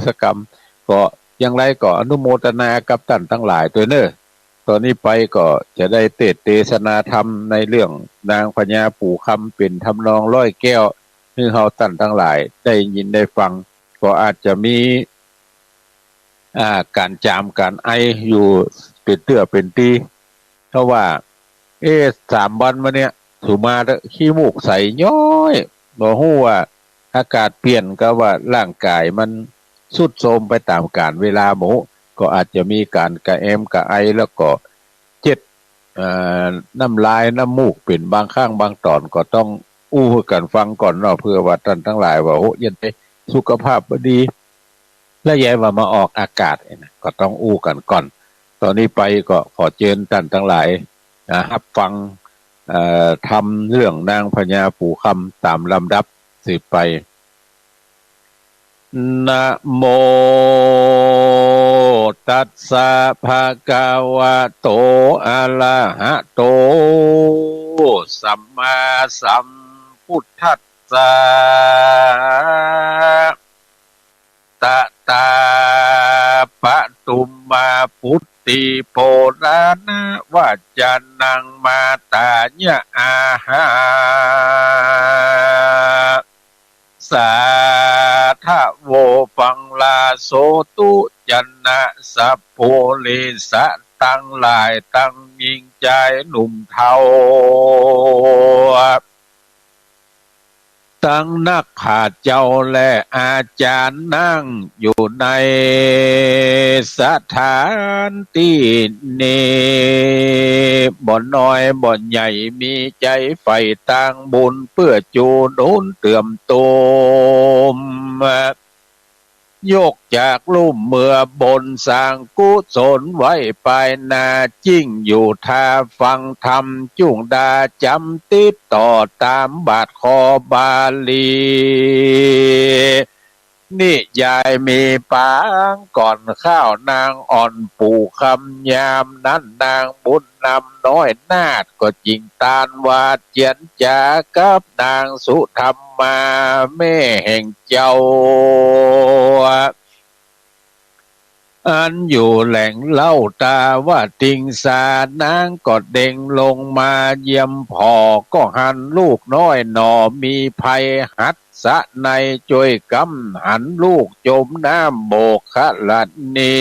ศกรรมก็อย่างไรก็อนุโมทนากับท่านทั้งหลายตัวเนอะตอนนี้ไปก็จะได้เทศนาธรรมในเรื่องนางพญาปู่คำเป็นทำนองร้อยแก้วให้เฮาท่านทั้งหลายได้ยินได้ฟังก็อาจจะมีการจามการไออยู่เป็นเตื้อเป็นตีเพราะว่า3 วันมาเนี้ยถูมาขี้มูกใสย้อยบ่ฮู้ว่าอากาศเปลี่ยนก็ว่าร่างกายมันทรุดโทรมไปตามกาลเวลาหมูก็อาจจะมีการกระแอมกระไอแล้วก็เจ็ดน้ำลายน้ำมูกเป็นบางข้างบางตอนก็ต้องอู้กันฟังก่อนเนาะเพื่อว่าท่านทั้งหลายว่าโอ้ยันไปสุขภาพบ่ดีและยายว่ามาออกอากาศนะก็ต้องอู้กันก่อนตอนนี้ไปก็ขอเชิญท่านทั้งหลายรับฟังทำเรื่องนางพญาปู่คำตามลำดับสืบไปนะโมตัสสะภะคะวะโตอะระหะโตสัมมาสัมพุทธัสสะตะตาปะตุมมาพุทติโพรานะวัจจานังมาตาญะอาหาสาทะโวปังลาโสตุจันนะสัพโพลิสะตั้งหลายตั้งยิงใจหนุ่มเทาตั้งนักขาเจ้าและอาจารย์นั่งอยู่ในสถานที่นี้บ่อนน้อยบ่อนใหญ่มีใจใฝ่ต่างบุญเพื่อจูนุนเตื่อมโตมยกจากลุ่มเมื่อบนสร้างกุศลไว้ปลายนาจิ้งอยู่ท่าฟังธรรมจุงดาจำติดต่อตามบาทคอบาลีนี่ยายมีปางก่อนข้าวนางอ่อนปู่คำยามนั้นนางบุญนำน้อยนาดก็จริงตานวาดเจียนจากับนางสุธรรมมาแม่แห่งเจ้าอันอยู่แหล่งเล่าตาว่าติงสานางก็เด้งลงมาเยี่ยมพ่อก็หันลูกน้อยหนอมีภัยหัดสะในช่วยกำหันลูกจมน้ำโบกขะลัดนี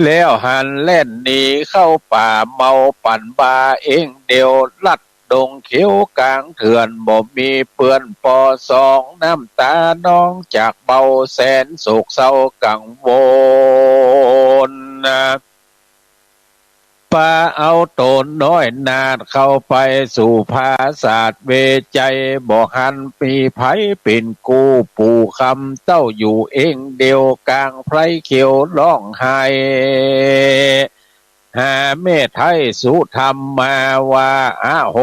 แล้วหันเล่นหนีเข้าป่าเมาปั่นบาเองเดียวลัดดงเขียวกลางเถื่อนบ่มีเปื้อนปอสองน้ำตาน้องจากเบาแสนโศกเศร้ากังวลป่าเอาโตนน้อยนาดเข้าไปสู่ภาศาสตร์เวใจบอกหันปีไผเป็นกูปู่คำเต้าอยู่เองเดียวกลางไพรเขียวร้องไห้หาเมธไทยสุธรรมมาว่าอะโห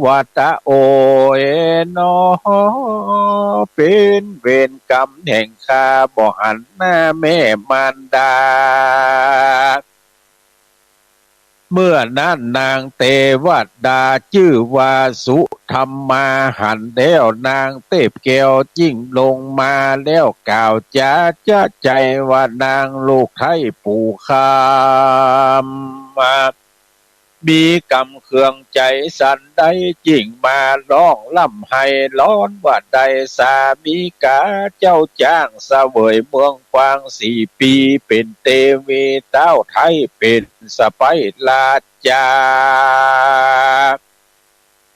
วัตะโอเอนอเป็นเวรกรรมแห่งข้าบ่หันหน้าแม่มารดาเมื่อนั้นนางเตวดาชื่อว่าสุธรรมาหันแล้วนางเทพแก้วจิ้งลงมาแล้วกล่าวจะใจว่านางลูกไทยปู่คำมีกำเครื่องใจสันใดจิ้งมาร้องล่ำให้ร้อนว่าใดสามีกาเจ้าจ้างเสวยเมืองกวาง4 ปีเป็นเตวีเต้าไทยเป็นสไปลาจา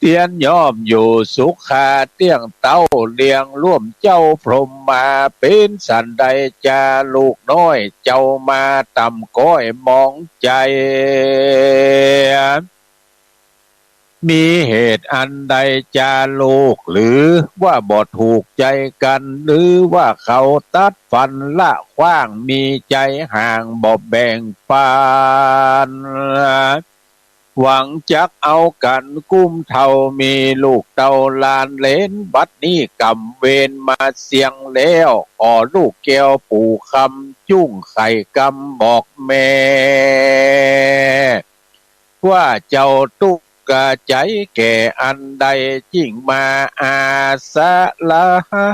เตียนย่อมอยู่สุขาเตียงเต้าเลี้ยงร่วมเจ้าพรหมมาเป็นสันใดจาลูกน้อยเจ้ามาต่ำก้อยมองใจมีเหตุอันใดจาลูกหรือว่าบ่ถูกใจกันหรือว่าเขาตัดฟันละขว้างมีใจห่างบ่แบ่งปันหวังจักเอากันกุ้มเท่ามีลูกเต่าลานเลนบัดนี้กำเวรมาเสียงแล้วขอลูกแก้วปู่คำจุ้งไข่กำบอกแม่ว่าเจ้าตุก กะใจแก่อันใดยิ่งมาอาสาละหา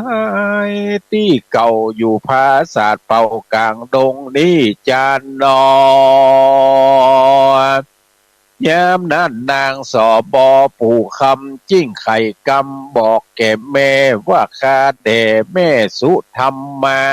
ยที่เก่าอยู่ภาษาเป่ากลางดงนี้จานนอยามนั้นนางสอบอปู่คำจิ้งไข่กำบอกแก่แม่ว่าข้าแด่แม่สุธรรมมา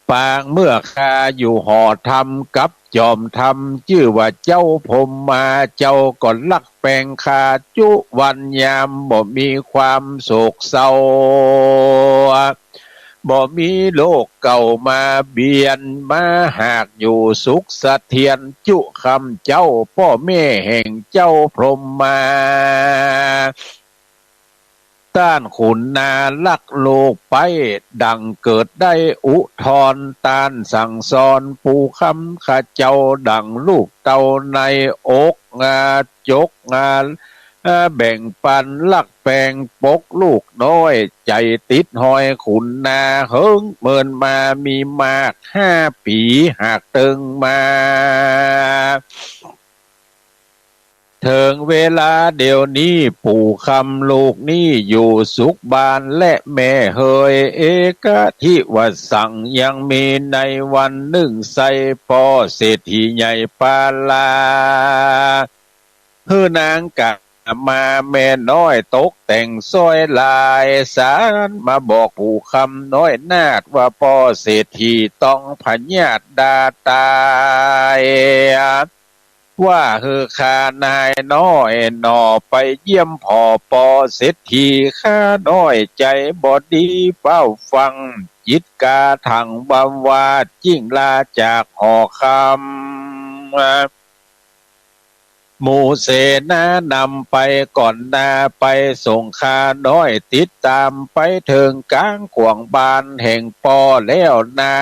ปางเมื่อข้าอยู่หอธรรมกับจอมธรรมชื่อว่าเจ้าผมมาเจ้าก่อนลักแปลงคาจุวันยามบ่มีความโศกเศร้าบ่มีโลกเก่ามาเบียนมาหากอยู่สุขเสถียรจุคำเจ้าพ่อแม่แห่งเจ้าพรหมมาต้านขุนนาลักโลกไปดังเกิดได้อุทธรต้านสั่งสอนปูคำข้าเจ้าดังลูกเต่าในอกงาจกงานแบ่งปันลักแปลงปกลูกน้อยใจติดหอยขุนนาเฮิงเมินมามีมาก5 ปีหากตึงมาถึงเวลาเดี๋ยวนี้ปู่คำลูกนี่อยู่สุขบานและแม่เฮยเอกทิวสังยังมีในวันหนึ่งใส่ปอเศรษฐีใหญ่ปาลาฮือนางกะมาแม่น้อยตกแต่งซอยลายสารมาบอกปู่คำน้อยนาดว่าปอเศรษฐีต้องพญาตดาตายว่าคือข้านายน้อยหนอไปเยี่ยมพ่อปอเศรษฐีข้าน้อยใจบอดีเฝ้าฟังจิตกาถังบำวาจิ้งลาจากหอคำหมู่เสนานำไปก่อนนาไปส่งข้าน้อยติดตามไปถึงกลางขวงบานแห่งปอแล้วนา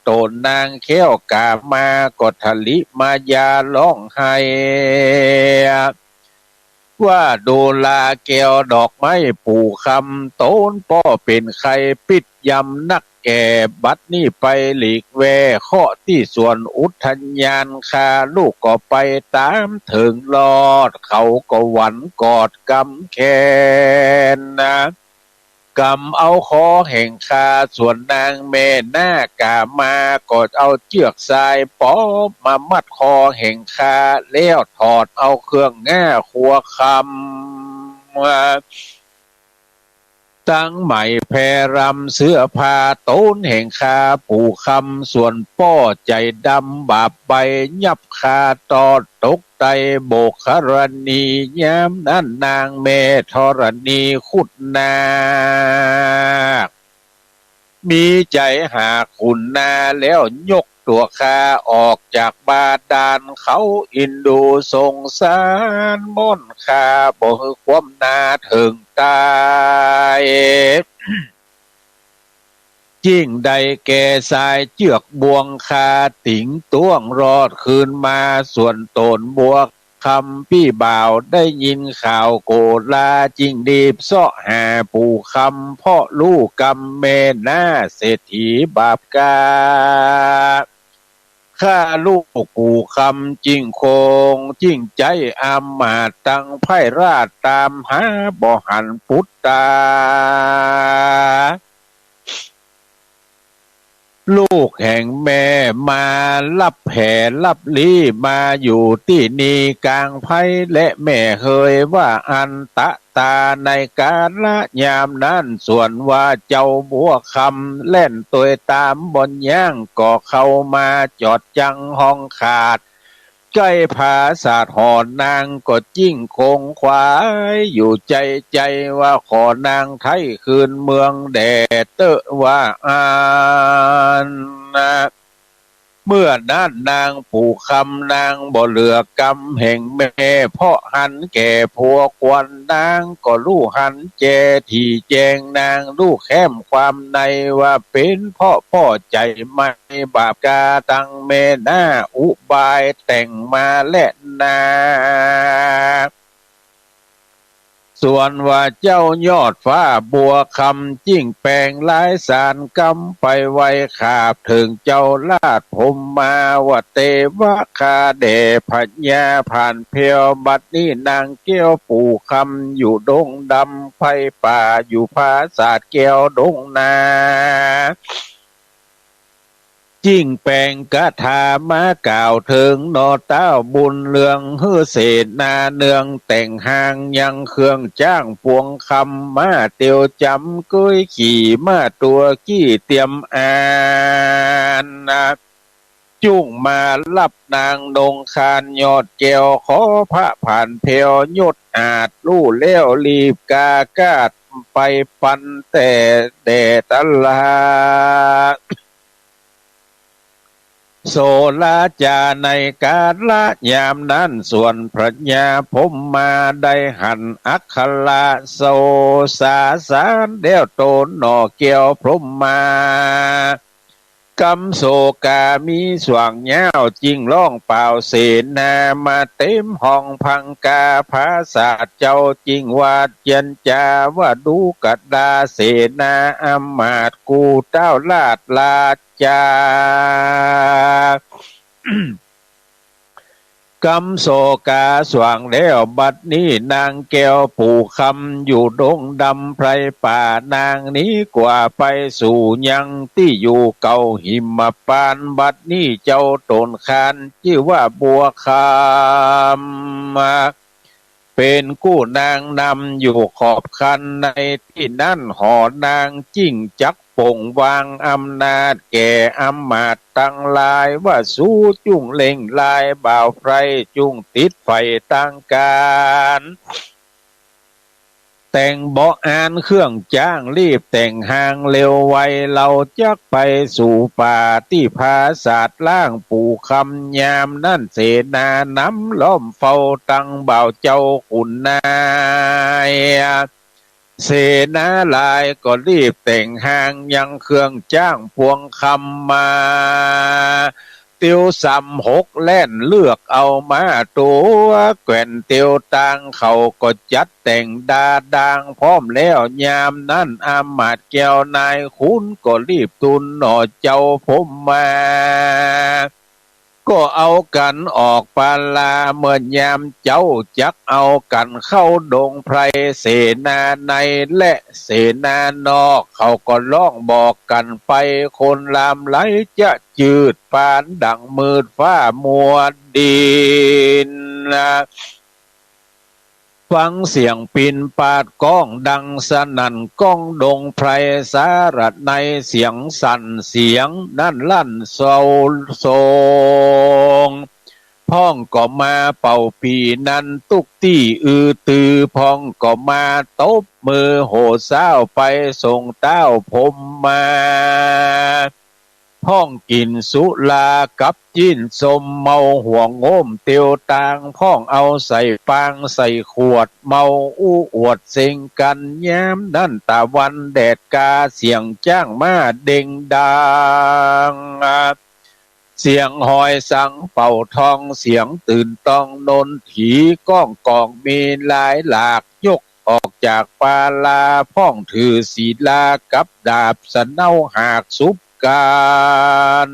โตนนางเขี้ยวกามากดทะลิมายาร้องไห้ว่าดูลาแก้วดอกไม้ปู่คำโตนป้อเป็นใครปิดยำนักแก่บัดนี้ไปหลีกแวเคาะที่ส่วนอุทยานคาลูกก็ไปตามถึงรอดเขาก็หวันกอดกำแขนนะกำเอาคอแห่งคาส่วนนางแม่หน้ากามากดเอาเชือกสายป้อมามัดคอแห่งคาแล้วถอดเอาเครื่องง่าขัวคำตั้งใหม่แพรำเสื้อผ้าโต้นแห่งคาปู่คำส่วนป้อใจดำบาปใบยับคาตอดตกไตโบกครณียามนั้นนางแม่ธรณีขุดนามีใจหาขุนนาแล้วยกตัวคาออกจากบาดาลเขาอินดูสงสารม่นคาบ่คือความนาถึงตายจิ้งใดแก่สายเจือกบวงคาติ๋งต้วงรอดคืนมาส่วนตนบวกคำพี่บ่าวได้ยินข่าวโกลาจิ้งดีบเสาะหาปู่คำพ่อลูกกำเมหน้าเศรษฐีบาปกาข้าลูกปู่คำจิ้งโคงจิ้งใจอามาตังไพราชตามหาบ่หันพุทธาลูกแห่งแม่มารับแผ่รับลี้มาอยู่ที่นี่กลางไพและแม่เคยว่าอันตะตาในกาลยามนั้นส่วนว่าเจ้าบัวคำเล่นตัวตามบนย่างก็เข้ามาจอดจังห้องขาดใกล้ภาษาหอนางก็จิ้งคงควายอยู่ใจว่าขอนางไทยคืนเมืองแดดเตอว่าอ่านเมื่อนั้นนางปู่คำนางบ่เหลือกำแห่งแม่เพราะหันแก่ผัวควันนางก็รู้หันแจที่แจงนางรู้แค้มความในว่าเป็นเพราะพ่อใจไม่บาปกาตังแม่หน้าอุบายแต่งมาและนา ส่วนว่าเจ้ายอดฟ้าบัวคำจิ้งแปลงลายสารกำไปไว้ขาบถึงเจ้าลาดผมมาว่าเตวะคาเดพัญญาผ่านเพียวบัดนี้นางเกี้ยวปู่คำอยู่ดงดำไผ่ป่าอยู่ภาษาแก้วดงนาจิ้งแปลงกะถามากล่าวถึงนอเต้าบุญเรืองฮือเศษนาเนืองแต่งหางยังเครื่องจ้างปวงคำมาเตียวจำกุ้ยขี่มาตัวกี้เตรียมอ่านจุ้งมารับนางดงคานยอดแก้วขอพระผ่านเพลยดอาจลู่เลี้ยวรีบกากาดไปปันแต่แดดตลาโสลาจาในกาละยามนั้นส่วนพระญาผมมาได้หันอัคราโสสาสารเดียวโตนหน่อเกี่ยวพรหมมากำโศกามีสว่างเงาจริงล่องเปล่าเสนามาเต็มห้องพังกาภาษาเจ้าจริงวาดเจนจาว่าดูกัดดาเสนาอมาตกูเต้าลาดลาจากำโศกาสว่างแล้วบัดนี้นางแก้วปู่คำอยู่ดงดำไพรป่านางนี้กว่าไปสู่ยังที่อยู่เก่าหิมปานบัดนี้เจ้าตนคานชื่อว่าบัวคำเป็นกู้นางนำอยู่ขอบคันในที่นั่นหอนางจิ้งจักป่งวางอำนาจแก่อำมาตย์ตั้งลายว่าสู้จุ่งเล่งลายบ่าวไพรจุ่งติดไฟตั้งการแต่งเบาะอ่านเครื่องจ้างรีบแต่งหางเร็วไวเราจักไปสู่ป่าที่ภาษาทล่างปู่คำยามนั่นเสนาน้ำล้อมเฝ้าตั้งบ่าวเจ้าขุนนายเสนาลายก็รีบแต่งหางยังเครื่องจ้างพวงคำมาเตียวสำหกแล่นเลือกเอามาตัวแก่นเตียวตังเขาก็จัดแต่งดาดังพร้อมแล้วยามนั้นอามาตย์แก้วนายคุณก็รีบตุนหน่อเจ้าผมมาก็เอากันออกปาลาเมื่อยามเจ้าจักเอากันเข้าดงไพรเสนาในและเสนานอกเขาก็ร้องบอกกันไปคนลามไหลจะจืดปานดังมืดฟ้ามัวดินฟังเสียงปินปาดก้องดังสนั่นก้องดงไพรสารัดในเสียงสั่นเสียงนั่นลั่นโซโซงพ้องก็มาเป่าปีนั้นตุกตี้ตือพ้องก็มาตบมือโหเศร้าไปส่งเต้าผมมาพ้องกินสุลากับจิ้นสมเมาห่วงโงมเตียวตางพ้องเอาใส่ปางใส่ขวดเมาอู้อวดเซ็งกันแย้มนั่นตะวันแดดกาเสียงจ้างมาเด้งดังเสียงหอยสังเป่าทองเสียงตื่นต้องนนถีก้องกองมีหลายหลากยกออกจากปาลาพ้องถือศีลากับดาบสะเนาหากสุบการ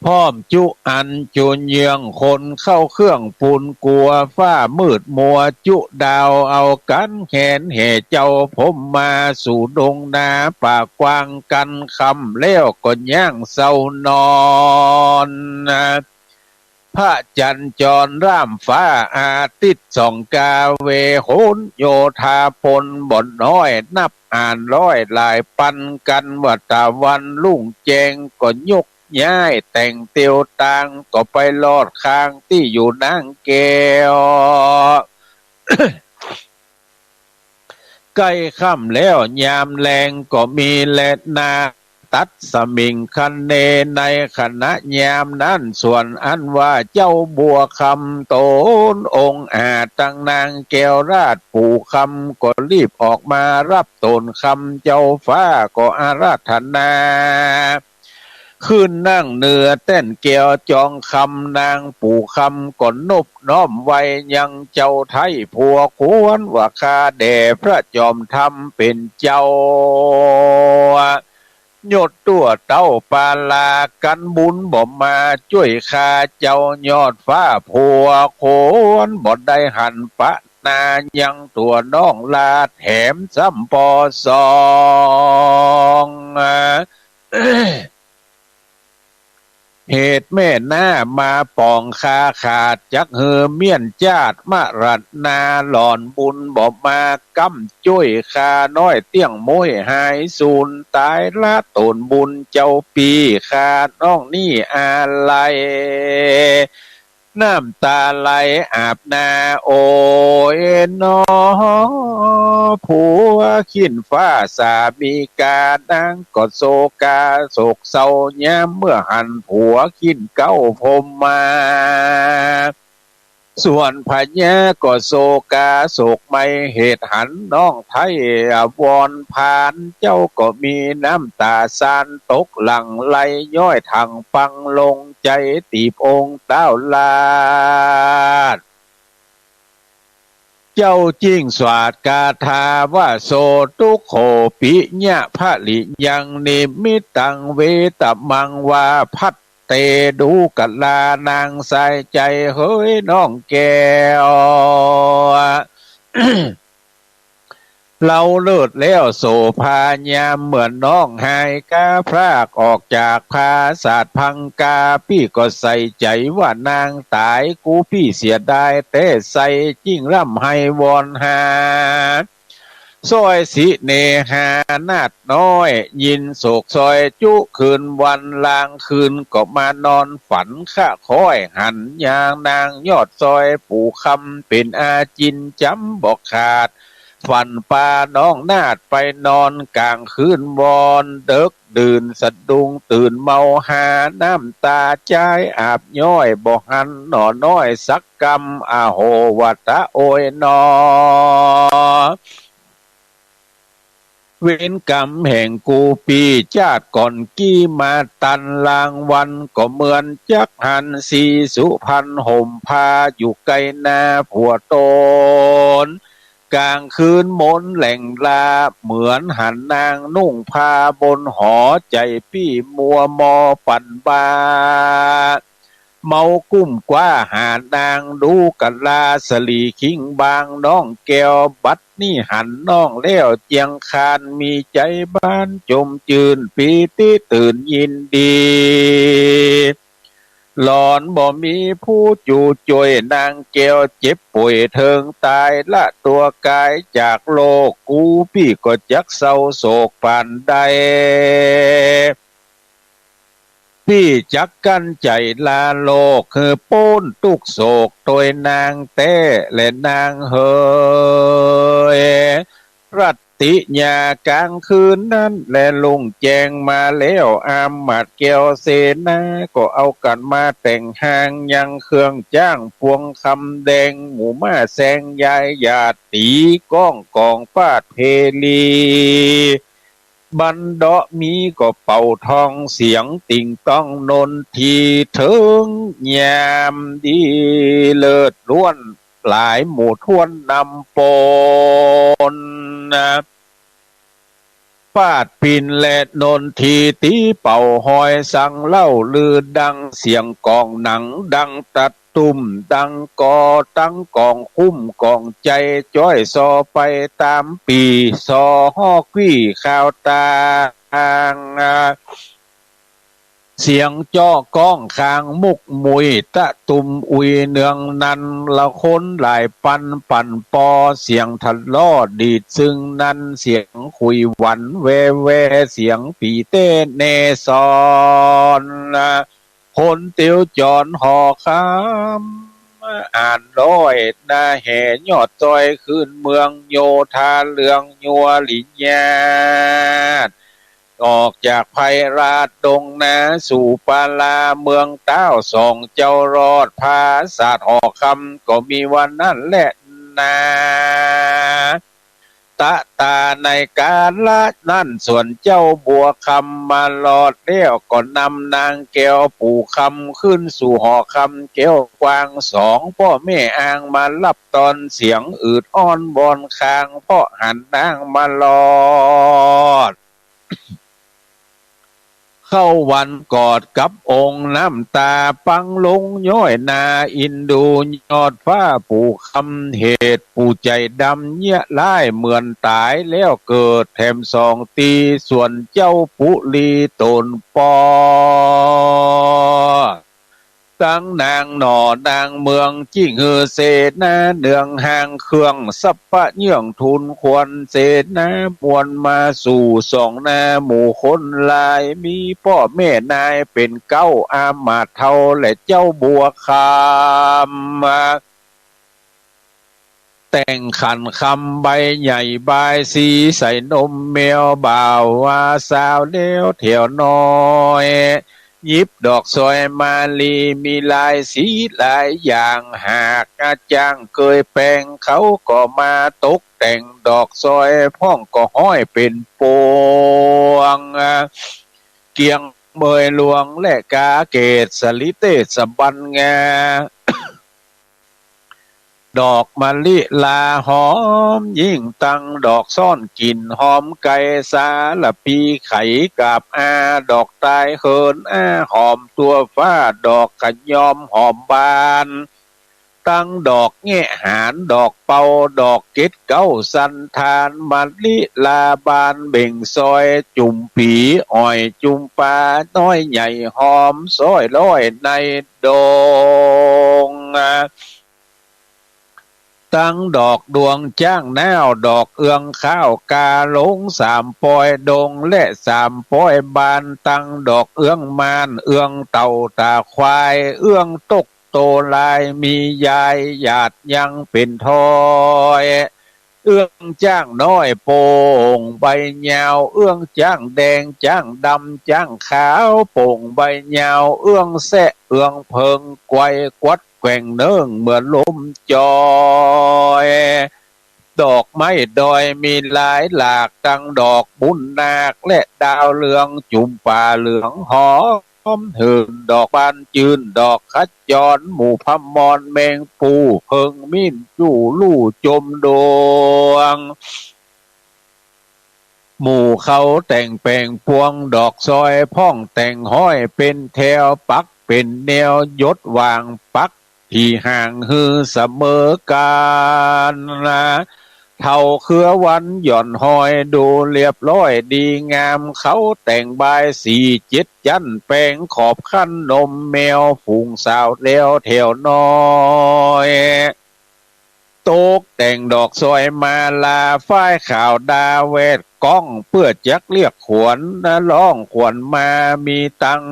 พร้อมจุอันจุนเยืองคนเข้าเครื่องปูนกลัวฟ้ามืดมัวจุดาวเอากันแขนแห่เจ้าผมมาสู่ดงนาป่ากวางกันคำแล้วก็ย่างเศร้านอนพระจันทร์จรร่ามฟ้าอาทิตย์ส่องกาเวโหนโยธาพลบ่อนน้อยนับอ่านร้อยหลายปันกันว่าตะวันลุ่งแจงก็ยกย้ายแต่งเตียวตางก็ไปลอดค้างที่อยู่นางแก้ว ใกล้ค่ำแล้วยามแรงก็มีแลนาตัดสมิงคันเนในขณะยามนั้นส่วนอันว่าเจ้าบัวคำโตนองค์อาจตั้งนางแก้วราชปู่คำก็รีบออกมารับตนคำเจ้าฟ้าก็อาราธนา ขึ้นนั่งเนื้อเต้นแก้วจองคำนางปู่คำก่อนนบน้อมไว้ยังเจ้าไทยผัวควรว่าคาแด่พระจอมธรรมเป็นเจ้าหยดตัวเต้าปาลากันบุญบ่มาช่วยข้าเจ้ายอดฟ้าผัวโคนบ่ได้หันปะนายังตัวน้องลาแถมซ้ำปอสองเหตุแม่หน้ามาปองคาขาดจักเฮอเมียนจาดมารัดนาหลอนบุญบอกมากำจ้วยคาน้อยเตี้ยงโมยหายสูญตายละตนบุญเจ้าปีคาน้องนี่อะไรน้ำตาไหลอาบนาโอยน้อผัวขินฟ้าสามีกาดังกอดโซกาโศกเศร้าแย้มเมื่อหันผัวขินเก้าพมมาส่วนพญาก็โศกาโศกไม่เหตุหันน้องไทยวอนผ่านเจ้าก็มีน้ำตาซานตกหลังไหลย้อยทางฟังลงใจตีบองค์เต้าลาดเจ้าจิ้งสวาดกาธาว่าโสตุโขปิญะพะลิยังนิมิตังเวตมังวาพัดเตดูกัลานางใส่ใจเฮ้ยน้องแก้ว เราเลิศแล้วโสภายามเหมือนน้องหายกาพรากออกจากภาศาสตร์พังกาพี่ก็ใส่ใจว่านางตายกูพี่เสียดายแต่ใส่จิ้งร่ำให้วอนหาซอยสิเนหานาดน้อยยินโศกซอยจุคืนวันลางคืนก็มานอนฝันข้าคอยหันยางนางยอดซอยปู่คำเป็นอาจินจำบอกขาดฝันปาน้องนาดไปนอนกลางคืนวอนเดึกดื่นสะดุ้งตื่นเมาหาน้ำตาใจอาบย้อยบอกหันหน่อน้อยสักกำอาโหวัตะโอยนอเว้นกรรมแห่งกูปีชาติก่อนกี้มาตันลางวันก็เหมือนจักหันสีสุพันห่มพาอยู่ไกลนาผัวโตนกลางคืนมนแหล่งลาเหมือนหันนางนุ่งผ้าบนหอใจพี่มัวมอปั่นบาเมากุ้มกว่าหานางดูกันลาสลีคิงบางน้องแก้วบัดนี่หันน้องแล้วเจียงคานมีใจบ้านจมจืนปีติตื่นยินดีหลอนบ่มีผู้จูจ่วยนางแก้วเจ็บป่วยเทิงตายละตัวกายจากโลกกูพี่ก็จักเศร้าโศกปานใดพี่จักกันใจลาโลกคือป้นตุกโศกโดยนางเต้และนางเฮยรัตติญากลางคืนนั้นและลุงแจงมาแล้วอามหมัดแก้วเสนาก็เอากันมาแต่งหางยังเครื่องจ้างพวงคำแดงหมู่มาแสงยายหยาดตีก้องกองปาดเพลีบันเดาะมีก็เป่าทองเสียงติ่งต้องนนทีถึงยามดีเลิศล้วนหลายหมู่ทวนนำปนปาดปินและนนทีตีเป่าหอยสังเล่าลือดังเสียงกองหนังดังตัดตุ่มดังกอตั้งกองคุ้มกองใจจ้อยซอไปตามปีซอฮอกวี่ข่าวตาเสียงจ้อก้องคางมุกมุยตะตุมอุยเนืองนันละคนหลายปันปั่นปอเสียงทันล้อดีดซึ่งนั้นเสียงคุยหวันแวแวเสียงปีเต้เนซอนคนเตียวจอนหอคำอ่านร้อยนาแห่ยอดจอยขึ้นเมืองโยธาเลืองยัวหลิญญาออกจากภัยราชดงนาสู่ปาลาเมืองเต้าสองเจ้ารอดภาษาหอคำก็มีวันนั้นแหละนา ตะตาในกาละนั่นส่วนเจ้าบัวคำมาหลอดเลี้ยวก็นำนางแก้วปู่คำขึ้นสู่หอคำแก้วกวางสองพ่อแม่อ้างมารับตอนเสียงอืดอ้อนบอนคางพ่อหันนางมาหลอดเข้าวันกอดกับองค์น้ำตาปังลงย้อยนาอินดูยอดฟ้าปู่คำเหตุปู่ใจดำเยี่ยร้ายเหมือนตายแล้วเกิดแถมสองตีส่วนเจ้าปุลีตนปอตั้งนางหน่อนางเมืองจิ้งเฮือเสนาเนืองห่างเครื่องสัพพะเยื่องทุนควรเสนามวลมาสู่สองนาหมู่คนลายมีพ่อแม่นายเป็นเก้าอามาตย์เท่าและเจ้าบัวคำแต่งขันคำใบใหญ่ใบสีใส่นมแมวบ่าวว่าสาวเลี้ยวเถียวน้อยยิบดอกซอยมาลีมีลายสีหลายอย่างหากอาจางเคยแปลงเขาก็มาตกแต่งดอกซอยพ่องก็ห้อยเป็นพวงเกียงเมยหลวงและกาเกตสลิเตสบันงาดอกมะลิลาหอมยิ่งตังดอกซ่อนกลิ่นหอมไก่สาละปีไข่กับอาดอกตายเฮินอาหอมตัวฟ้าดอกขยอมหอมบานตั้งดอกแง่หานดอกเป่าดอกเกตเก้าสันทานมะลิลาบานเบ่งซอยจุ่มผีอ้อยจุ่มปลาน้อยใหญ่หอมซอยร้อยในดงตั้งดอกดวงจ้างแนวดอกเอืองข้าวกาหลงสามปอยดงและสามปอยบานตั้งดอกเอืองมานเอืองเต่าตาควายเอืองตกโตลายมียายหยาดยังเป็นทอยเอื้องจ้างน้อยโป่งใบยาวเอื้องจ้างแดงจ้างดำจ้างขาวโป่งใบยาวเอื้องแสะเอื้องเพิงไกวกวัดแกว่งเนื่องเหมือนลมจอยดอกไม้ดอยมีหลายหลากดังดอกบุญนาคและดาวเรืองจุ่มป่าเหลืองหอมหืนดอกบานจืนดอกขจรหมู่พมรแมงปูเพิงมิ้นจู่ลู่จมดวงหมู่เขาแต่งแปลงพวงดอกซอยพ่องแต่งห้อยเป็นแถวปักเป็นแนวยศวางปักที่ห่างฮือเสมอกันเท่าเครือวันหย่อนหอยดูเรียบร้อยดีงามเขาแต่งบายสีเจ็ดจันแปลงขอบขั้นนมแมวฝูงสาวแล้วแถวน้อยโต๊กแต่งดอกซอยมาลาฝ้ายข่าวดาเวทก้องเพื่อจักเรียกขวนนะร้องขวนมามีตัง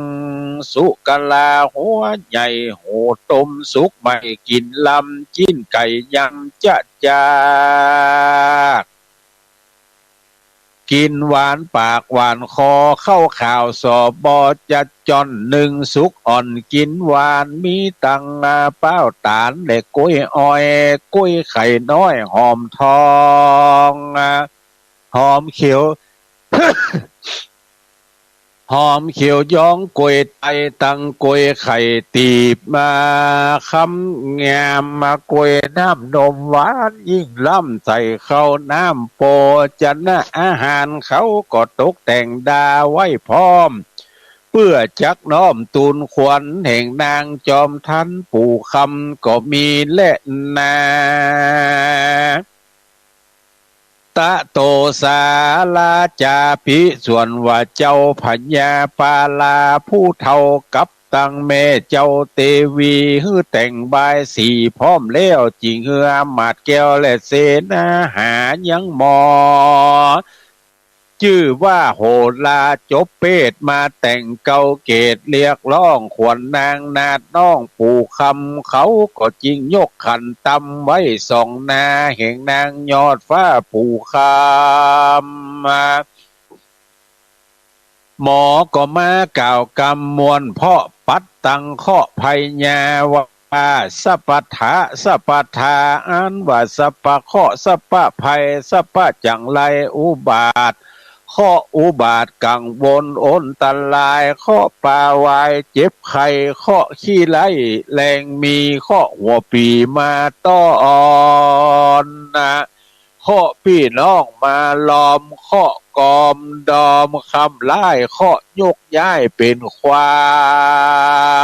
สุกะลาหัวใหญ่โหต้มสุกไม่กินลำจิ้นไก่ยำจะจากกินหวานปากหวานคอเข้าข่าวสอบบอจะจอนหนึ่งสุกอ่อนกินหวานมีตังเป้าตาลเด็กกล้วยอ้อยกล้วยไข่น้อยหอมทองหอมเขียว หอมเขียวย้องกล้วยไตตังกล้วยไข่ตีบมาคำงามมากล้วยน้ำนมหวานยิ่งล้ำใส่เข้าน้ำโปจะนะอาหารเขาก็ตกแต่งดาไว้พร้อมเพื่อจักน้อมตูนขวัญแห่งนางจอมทันปู่คำก็มีและนาตะโตสาลาจาภิส่วนว่าเจ้าพญาปาลาผู้เท่ากับตังแม่เจ้าเตวีฮือแต่งบายสีพร้อมแล้วจิงเฮือมาดแก้วและเสนาหายังมอชื่อว่าโหลาจบเปตมาแต่งเกาเกตเรียกร้องขวัญนางนาดน้องปู่คำเขาก็จริงยกขันตำไว้สองนาแห่งนางยอดฟ้าปู่คำหมอก็มากล่าวกำมวลเพาะปัดตังเคาะภัยญาว สัพพะทะสัพพะทาอันว่าสัพพะเคราะห์สัพพะภัยสัพพะจังไรอุบาทข้ออุบาทกังวลอนตรายข้อปาวายเจ็บไข้ข้อขี้ไล่แรงมีข้อหัวปีมาต้อนนะข้อพี่น้องมาล้อมข้อกอมดอมคำไล่ข้อยกย้ายเป็นควา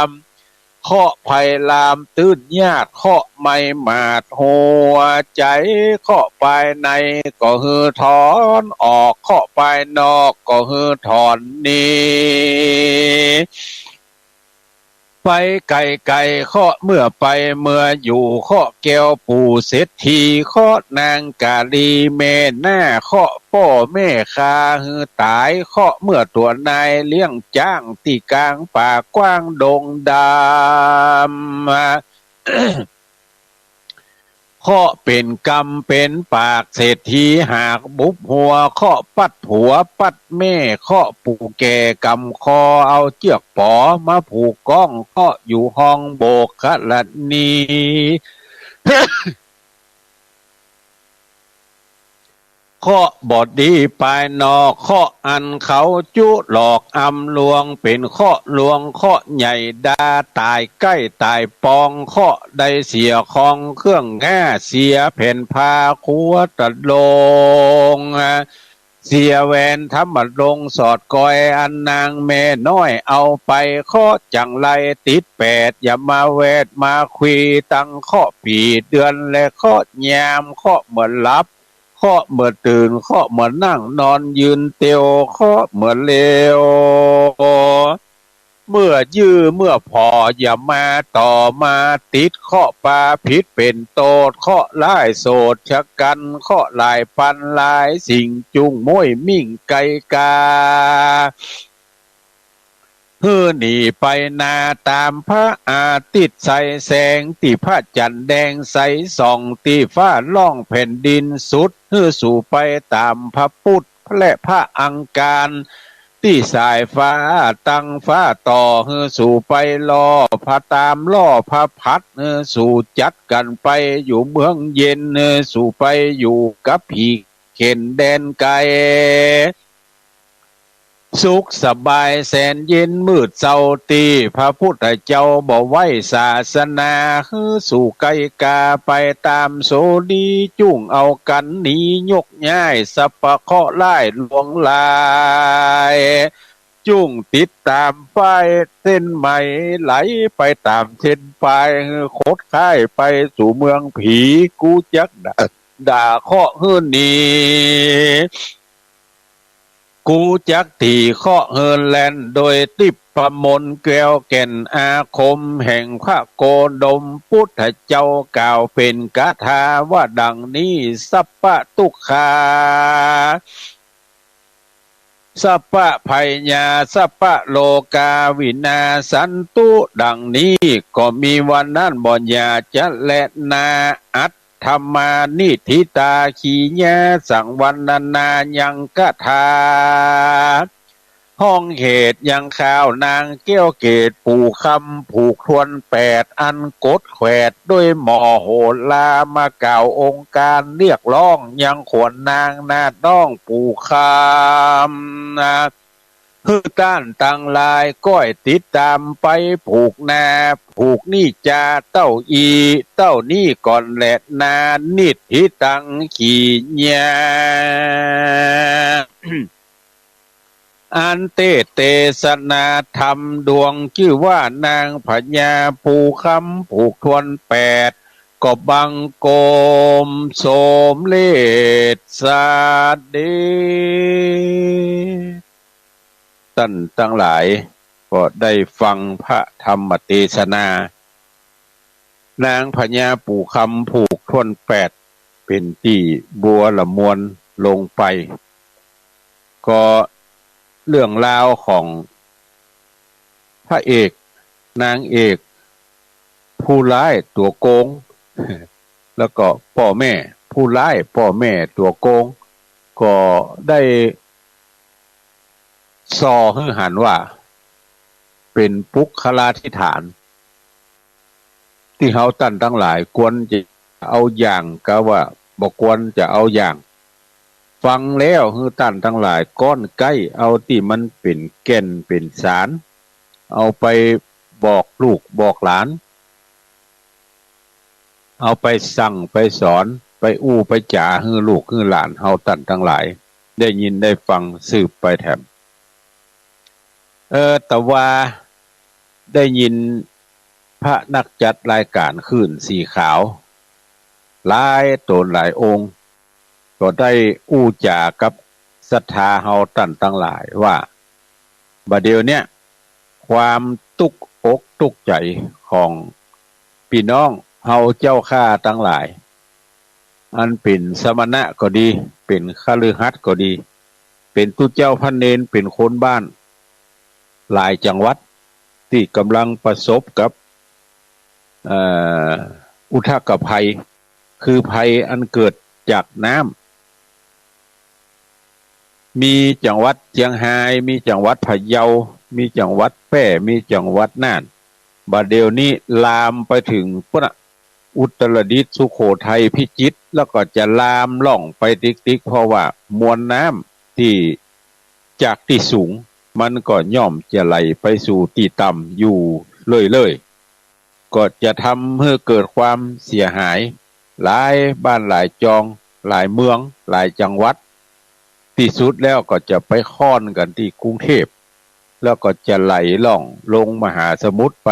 มข้อภัยลามตื้นญาติข้อไม่มาดหัวใจข้อภายในก็ฮือถอนออกข้อภายนอกก็ฮือถอนนี้ไปไก่ข้อเมื่อไปเมื่ออยู่ข้อแก้วปู่เศรษฐีข้อนางกาลีแม่หน้าข้อพ่อแม่คาฮือตายข้อเมื่อตัวนายเลี้ยงจ้างตีกลางป่ากว้างดงดำข้อเป็นกรรมเป็นปากเศรษฐีหากบุบหัวข้อปัดผัวปัดแม่ข้อปู่แก่กำคอเอาเจือกปอมาผูกก้องข้ออยู่ห้องโบกขลัดนี ข้อบอดดีปลายนอกข้ออันเขาจุหลอกอำลวงเป็นข้อลวงข้อใหญ่ดาตายใกล้ตายปองข้อได้เสียของเครื่องแง่เสียแผ่นพาคัวตะลงเสียแหวนธรรมลงสอดก้อยอันนางแม่น้อยเอาไปข้อจังไรติดแปดอย่ามาแวดมาคุยตั้งข้อปีเดือนและข้อยามข้อเหมือนลับข้อเมื่อตื่นข้อเมื่อนั่งนอนยืนเตียวข้อเมื่อเลวเมื่อยื้อเมื่อพออย่ามาต่อมาติดข้อปลาพิษเป็นโตดข้อลายโสดชะกันข้อลายพันลายสิ่งจุงม้วยมิ่งไกกาเฮือหนีไปนาตามพระอาทิตย์ใสแสงที่พระจันทร์แดงใสส่องที่ฟ้าล่องแผ่นดินสุดเฮือสู่ไปตามพระพุทธและพระอังคารที่สายฟ้าตั้งฟ้าต่อเฮือสู่ไปล่อพระตามล่อพระพัดเฮือสู่จัดกันไปอยู่เมืองเย็นเฮือสู่ไปอยู่กับผีเข็นแดนไกลสุขสบายแสนเย็นมืดเศร้าตีพระพุทธเจ้าบอกไว้ศาสนาฮือสู่ไกลกาไปตามโสดีจุ่งเอากันหนียกย้ายสัพพะเคราะห์ร้ายหลวงลายจุ่งติดตามไฟเส้นไหมไหลไปตามเส้นปลายโคดค่ายไปสู่เมืองผีกูจักด่าข้อฮื้อนี้กูจักตีข้อเฮินแลนโดยติปประมนแก้วแก่นอาคมแห่งพระโกดมพุทธเจ้ากล่าวเป็นกถาว่าดังนี้สัพพะทุกขาสัพพะภัยญาสัพพะโลกาวินาสันตุดังนี้ก็มีวันนั้นบ่ญาจะและนาอัตธรรมานิทิตาขีญาสังวันนายังกะทาห้องเหตุยังข่าวนางเกี้ยวเกตปู่คำผูกทวนแปดอันกดแขวดด้วยหมอโหลามากล่าวองค์การเรียกร้องยังขวนนางนาต้องปู่คำนะฮือต้านตังลายก้อยติดตามไปผูกนาผูกนี่จาเต้าอีเต้านี่ก่อนแหละนานิดทิตังขี่ญาอันเตสนาธรรมดวงชื่อว่านางพญาภูคำผูกทวนแปดก็บังโกมโสมเลศสาเดท่านทั้งหลายก็ได้ฟังพระธรรมเทศนานางพญาปู่คำผูกทวนแปดเป็นที่บัวละมวนลงไปก็เรื่องราวของพระเอกนางเอกผู้ร้ายตัวโกงแล้วก็พ่อแม่ผู้ร้ายพ่อแม่ตัวโกงก็ได้ซอให้หันว่าเป็นปุคลาธิฐาน ที่เฮาตั้นทั้งหลายควรจะเอาอย่างก็ว่าบ่ควรจะเอาอย่างฟังแล้วฮือตั้นทั้งหลายก้อนใกล้เอาที่มันเป็นแก่นเป็นสารเอาไปบอกลูกบอกหลานเอาไปสั่งไปสอนไปอู้ไปจ่าฮือลูกฮือหลานเฮาตั้นทั้งหลายได้ยินได้ฟังสืบไปแถมแต่ว่าได้ยินพระนักจัดรายการคลื่นสีขาวหลายตนหลายองค์ก็ได้อู้จากับศรัทธาเฮาตั้นทั้งหลายว่าบัดเดี๋ยวเนี้ยความตุกอกตุกใจของพี่น้องเฮาเจ้าข้าทั้งหลายอันเป็นสมณะก็ดีเป็นคฤหัสถ์ก็ดีเป็นตุเจ้าพันเนนเป็นคนบ้านหลายจังหวัดที่กำลังประสบกับอุทกภัยคือภัยอันเกิดจากน้ำมีจังหวัดเชียงรายมีจังหวัดพะเยามีจังหวัดแพร่มีจังหวัดน่านบัดเดี๋ยวนี้ลามไปถึงอุตรดิตถ์สุโขทัยพิจิตรแล้วก็จะลามล่องไปติ๊กเพราะว่ามวลน้ำที่จากที่สูงมันก็ย่อมจะไหลไปสู่ที่ต่ำอยู่เลยก็จะทำให้เกิดความเสียหายหลายบ้านหลายจองหลายเมืองหลายจังหวัดที่สุดแล้วก็จะไปค่อนกันที่กรุงเทพแล้วก็จะไหลล่องลงมหาสมุทรไป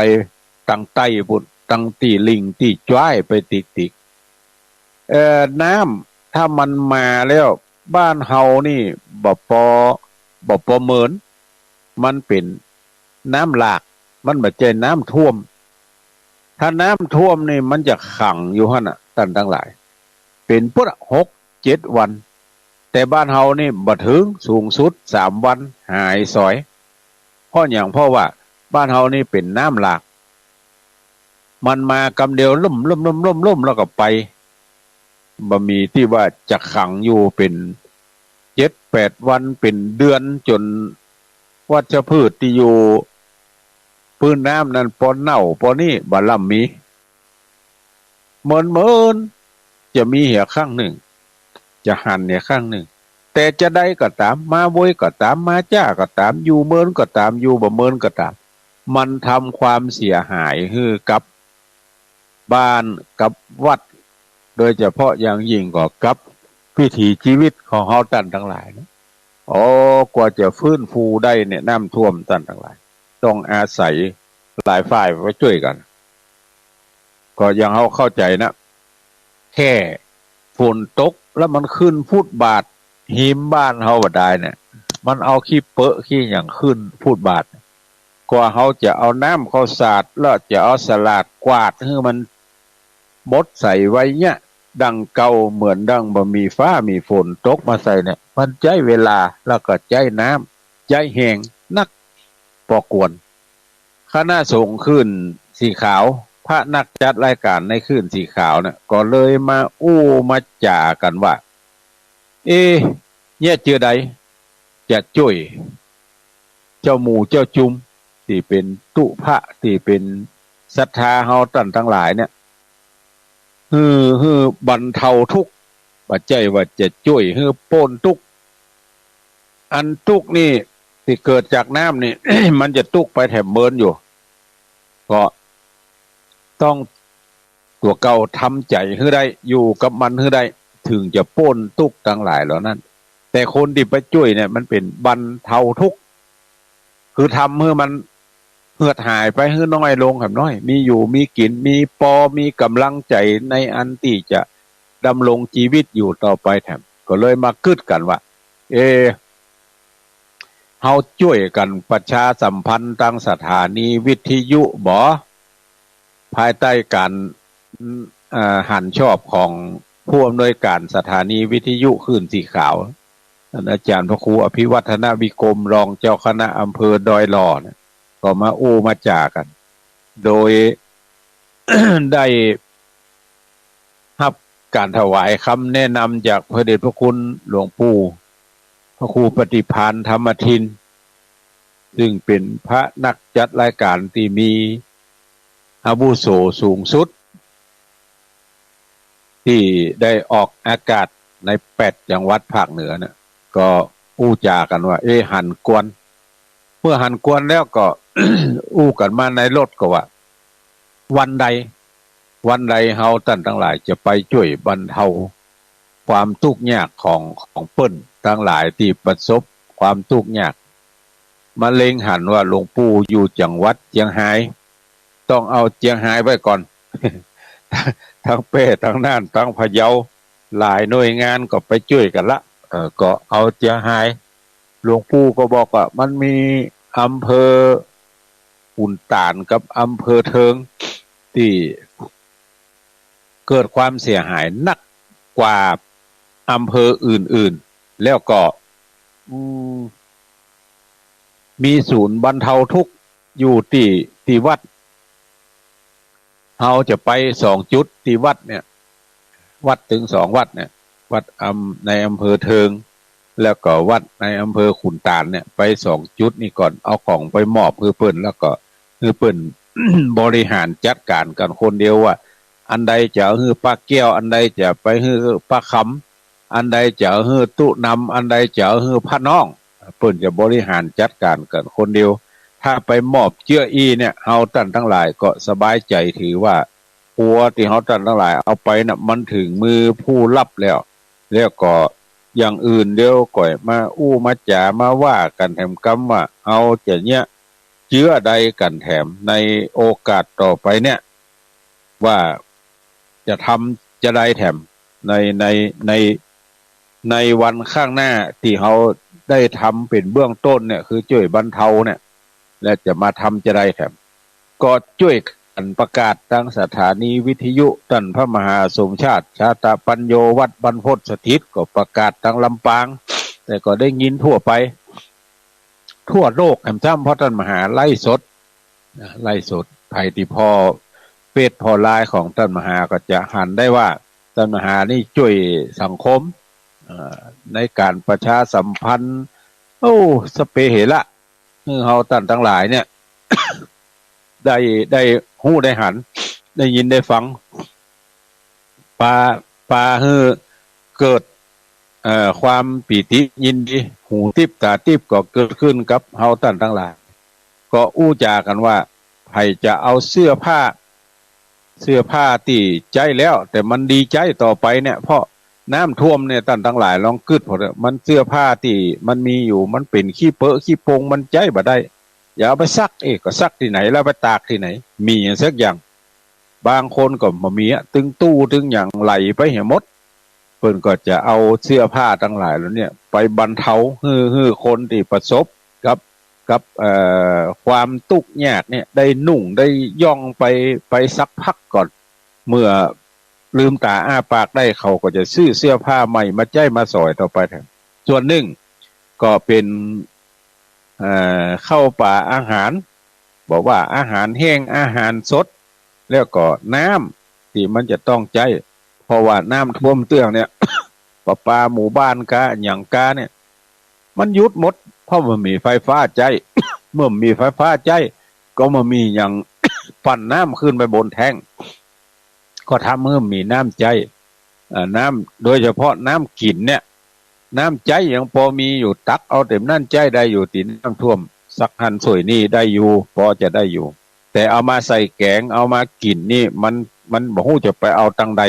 ตั้งใต้บุตรตั้งตีลิงตีจ้ายไปติ๊กน้ำถ้ามันมาแล้วบ้านเฮานี่บ่พอเหมือนมันเป็นน้ำหลากมันบ่ใช่น้ำท่วมถ้าน้ำท่วมนี่มันจะขังอยู่หั่นน่ะท่านทั้งหลายเป็นปุ๊บ6-7 วันแต่บ้านเฮานี่บ่ถึงสูงสุด3 วันหายสอยเพราะว่าบ้านเฮานี่เป็นน้ำหลากมันมากำเดียวล่มแล้วก็ไปบ่มีที่ว่าจะขังอยู่เป็น7-8 วันเป็นเดือนจนวัชพืชที่อยู่พื้นน้ำนั้นปนเน่าปนนี่บ่ล่ำมีเหมือนจะมีเหี่ยข้างหนึ่งจะหันเนี่ยข้างหนึ่งแต่จะได้ก็ตามมาโวยก็ตามมาจ้าก็ตามอยู่เมินก็ตามอยู่บ่เมินก็ตามมันทำความเสียหายให้กับบ้านกับวัดโดยเฉพาะอย่างยิ่งก็กับวิถีชีวิตของเฮาท่านทั้งหลายนะกว่าจะฟื้นฟูได้เนี่ยน้ำท่วมท่านทั้งหลายต้องอาศัยหลายฝ่ายไว้ช่วยกันก็ยังเฮาเข้าใจนะแค่ฝนตกแล้วมันขึ้นฟุตบาทหิมบ้านเฮาบ่ได้เนี่ยมันเอาขี้เปอะขี้หยังขึ้นฟุตบาทกว่าเฮาจะเอาน้ำเข้าสาดแล้วจะเอาสลาดกวาดให้มันบดใส่ไว้เนี่ยดังเก่าเหมือนดังบ่มีฟ้ามีฝนตกมาใส่เนี่ยมันใช้เวลาแล้วก็ใช้น้ำใช้แห้งนักปอกวนคณะสงฆ์ขึ้นสีขาวพระนักจัดรายการในขึ้นสีขาวเนี่ยก็เลยมาอู้มาจ่ากันว่าเนี่ยเจอใดจะจ่วยเจ้าหมู่เจ้าจุมที่เป็นตุพระที่เป็นศรัทธาเฮาตั้นทั้งหลายเนี่ยบรรเทาทุกข์บ่ใจว่าจะจ่วยโป้นทุกข์อันทุกข์นี่ที่เกิดจากน้ำนี่ มันจะทุกข์ไปแถบเมินอยู่ก็ต้องตัวเก่าทำใจให้ได้อยู่กับมันให้ได้ถึงจะโป้นทุกข์ทั้งหลายเหล่านั้นแต่คนที่ไปช่วยเนี่ยมันเป็นบรรเทาทุกข์คือทำให้มันเหือดหายไปให้น้อยลงครับน้อยมีอยู่มีกินมีมีกำลังใจในอันที่จะดำรงชีวิตอยู่ต่อไปแถมก็เลยมากึดกันว่าเฮาช่วยกันประชาสัมพันธ์ทางสถานีวิทยุบ่ภายใต้การหันชอบของผู้อำนวยการสถานีวิทยุคลื่นสีขาวอาจารย์พระครูอภิวัฒนวิกรมรองเจ้าคณะอำเภอดอยหล่อเนี่ยก็มาอู้มาจ่ากัน โดย ได้รับการถวายคำแนะนำจากพระเดชพระคุณหลวงปู่พระครูปฏิภาณธรรมทินซึ่งเป็นพระนักจัดรายการที่มี อาวุโสสูงสุดที่ได้ออกอากาศใน8จังหวัดภาคเหนือเนี่ยก็อู้จากันว่าหันกวนเมื่อหันกวนแล้วก็ อู้กันมาในรถก็ว่าวันใดเฮาท่านทั้งหลายจะไปช่วยบรรเทาความทุกข์ยากของเปิ้นทั้งหลายที่ประสบความทุกข์ยากมาเล็งหันว่าหลวงปู่อยู่จังหวัดเชียงรายต้องเอาเชียงรายไว้ก่อน ทั้งเป้ทั้งน่านทั้งพะเยาหลายหน่วยงานก็ไปช่วยกันละก็เอาเชียงรายหลวงปู่ก็บอกว่ามันมีอำเภออุ่นตานกับอำเภอเทิงที่เกิดความเสียหายหนักกว่าอำเภออื่นๆแล้วก็มีศูนย์บรรเทาทุกข์อยู่ที่วัดเราจะไป2 จุดที่วัดเนี่ยวัดถึง2 วัดเนี่ยวัดในอำเภอเทิงแล้วก็วัดในอำเภอขุนตาลเนี่ยไป2 จุดนี่ก่อนเอาของไปมอบเพิ่นแล้วก็เพิ่น บริหารจัดการกันคนเดียวว่าอันใดจะฮื้อป้าแก้วอันใดจะไปฮื้อป้าคำอันใดจะฮื้อตุนำอันใดจะฮื้อพระน้องเพิ่นจะบริหารจัดการกันคนเดียวถ้าไปมอบเจื้ออีเนี่ยเฮาท่านทั้งหลายก็สบายใจถือว่าปัวที่เฮาท่านทั้งหลายเอาไปน่ะมันถึงมือผู้รับแล้วก็อย่างอื่นเดี๋ยวก่อยมาอู้มาจ๋ามาว่ากันแถมกำว่าเอาจะเนี่ยเจื้อใดกันแถมในโอกาสต่อไปเนี่ยว่าจะทำจะได้แถมในวันข้างหน้าที่เขาได้ทำเป็นเบื้องต้นเนี่ยคือช่วยบรรเทาเนี่ยและจะมาทำจะได้แถมก็ช่วยกันประกาศตั้งสถานีวิทยุท่านพระมหาสมชาติชาตปัญโยวัดบรรพตสถิตก็ประกาศตั้งลำปางแต่ก็ได้ยินทั่วไปทั่วโลกแห่งจ้ำเพราะท่านมหาไล่สดไผ่ที่พอเฟซพอไลน์ของท่านมหาก็จะหันได้ว่าท่านมหานี่ช่วยสังคมในการประชาสัมพันธ์สเปเหระเฮาท่านทั้งหลายเนี่ย ได้หู้ได้หันได้ยินได้ฟังปาเกิดความปีติยินดีหูทิพตาทิพก็เกิดขึ้นกับเฮาท่านทั้งหลายก็อู้จากันว่าใครจะเอาเสื้อผ้าที่ใจแล้วแต่มันดีใจต่อไปเนี่ยเพราะน้ำท่วมเนี่ยท่านทั้งหลายลองกึดพอมันเสื้อผ้าที่มันมีอยู่มันเป็นขี้เปอะขี้โปงมันใจบ่ได้อย่าเอาไปซักก็ซักที่ไหนแล้วไปตากที่ไหนมีอย่างสักอย่างบางคนก็บ่มีตึงตู้ตึงอย่างไหลไปเหี่ยหมดเพิ่นก็จะเอาเสื้อผ้าทั้งหลายแล้วเนี่ยไปบรรเทาฮือคนที่ประสบกับความทุกข์ยากเนี่ยได้นุ่งได้ย่องไปสักพักก่อนเมื่อลืมตาอ้าปากได้เขาก็จะซื้อเสื้อผ้าใหม่มาใจมาสอยต่อไปแทนส่วนหนึ่งก็เป็นเข้าป่าอาหารบอกว่าอาหารแห้งอาหารสดแล้วก็น้ำที่มันจะต้องใจเพราะว่าน้ำท่วมเตื้องเนี่ย ประปาหมู่บ้านกะอย่างกาเนี่ยมันหยุดหมดเพราะมันมีไฟฟ้าใจ เมื่อมีไฟฟ้าใจก็มามีอย่าง ปั่นน้ำขึ้นไปบนแท่งก็ทำเมื่อมีน้ำใจน้ำโดยเฉพาะน้ำกินเนี่ยน้ำใจยังพอมีอยู่ตักเอาเต็มนั่นใจได้อยู่ตีน้ำท่วมสักหันสวยนี่ได้อยู่พอจะได้อยู่แต่เอามาใส่แกงเอามากินนี่มันบ่ฮู้จะไปเอาตังใด